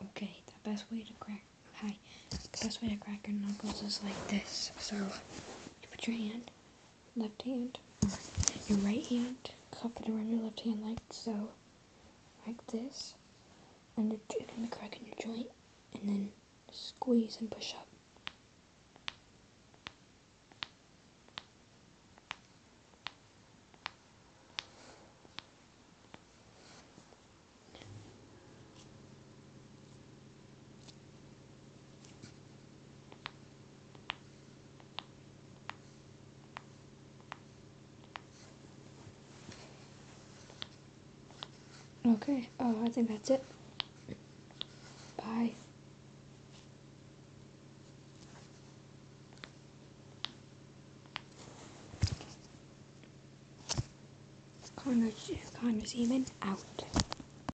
Okay, the best way to crack your knuckles is like this. So you put your hand, left hand, or your right hand, cup it around your left hand like so, like this, and it's gonna crack in your joint, and then squeeze and push up. Okay, I think that's it. Bye. Connor Seaman out.